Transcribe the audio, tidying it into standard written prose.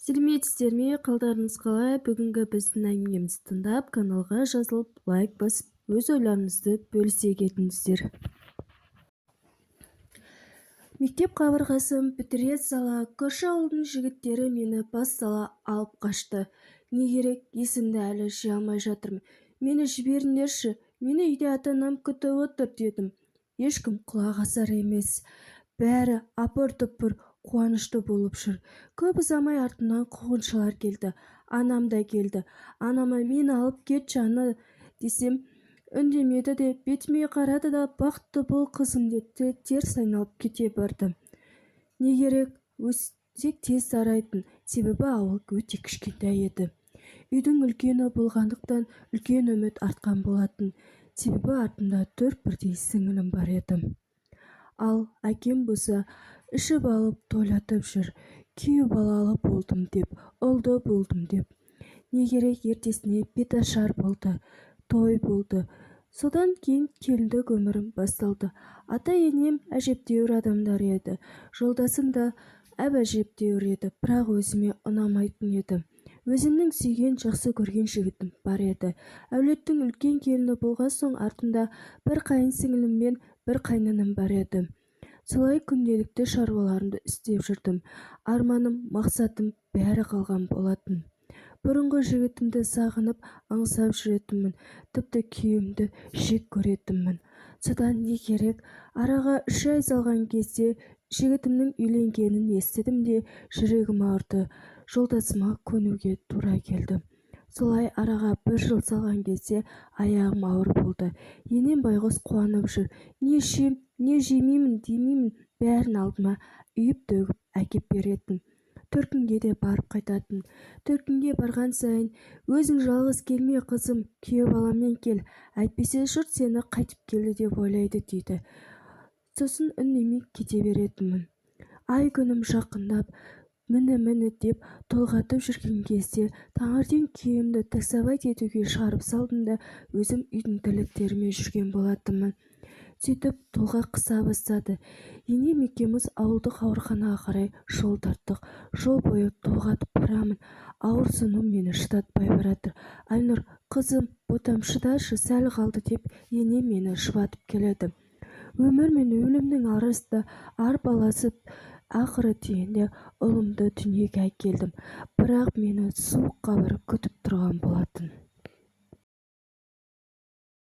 Сәлеметсіздер ме? Қалдарыңыз қалай? Бүгінгі біздің әңгімемізді тыңдап, каналға жазылып, лайк басып, өз ойларыңызды бөлісе кетіңіздер. Мектеп қабырғасын бітіре сала, көрші ауылдың жігіттері мені бас сала алып қашты. Не керек, есімді әлі жия алмай жатырмын. Мені жіберіңдерші, мені үйде ата-анам күтіп отыр дедім. Ешкім құлақ асар емес. Бәрі апыр-тұпыр қуанышты болып жүр. Көп ұзамай артынан қуғыншылар келді. Анам да келді. Анама мені алып кетші ана десем, үндемеді де бетіме қарады да бақытты бол қызым деді, теріс айналып кете барды. Не керек, өсек тез тарайтын, себебі ауыл өте кішкентай еді. Үйдің үлкені болғандықтан үлкен үміт артқан болатын, себебі артында 4 бірдей сіңілім бар еді. Ал әкем болса ішіп алып тойлатып жүр. Күйеу балалы болдым деп, ұлды болдым деп. Не керек, ертесіне беташар болды, той болды. Содан кейін келіндік өмірім басталды. Ата-енем әжептәуір адамдар еді. Жолдасым да әжептәуір еді, бірақ өзіме ұнамайтын еді. Өзімнің сүйген, жақсы көрген жігітім бар еді. Әулеттің үлкен келіні болған соң артында бір қайын сіңілім мен бір қайныным бар еді. Солай күнделікті шаруаларымды істеп жүрдім. Арманым, мақсатым бәрі қалған болатын. Бұрынғы жігітімді сағынып, аңсап жүретінмін. Тіпті күйеуімді жек көретінмін. Содан не керек, араға 3 ай салған кезде жігітімнің үйленгенін естідім де жүрегім ауырды. Жолдасыма көнуге тура келді. Солай араға 1 жыл салған кезде аяғым ауыр болды. Енем байғұс қуанып жүр. Не ішем, не жемеймін демеймін, бәрін алдыма үйіп-төгіп әкеп беретін. Төркінге де барып қайтатын. Төркінге барған сайын, өзің жалғыз келме қызым, күйеу баламен кел, әйтпесе жұрт сені қайтып келді деп ойлайды дейді. Сосын үндемей кете беретінмін. Ай күнім жақындап, міне деп толғатып жүрген кезде таңертең күйеуімді таксовать етуге шығарып салдым да өзім үйдің тірліктерімен жүрген болатынмын. Сөйтіп толғақ қыса бастады. Енем екеуміз ауылдық ауруханаға қарай жол тарттық. Жол бойы толғатып барамын. Ауырсыну мені шыдатпай баратыр. Айнұр, қызым, ботам шыдашы, сәл қалды деп енем мені жұбатып келеді. Өмір мен өлімнің арасында арпалысып, ақыры түйінде ұлымды дүниеге әкелдім. Бірақ мені суық қабыр күтіп тұрған болатын.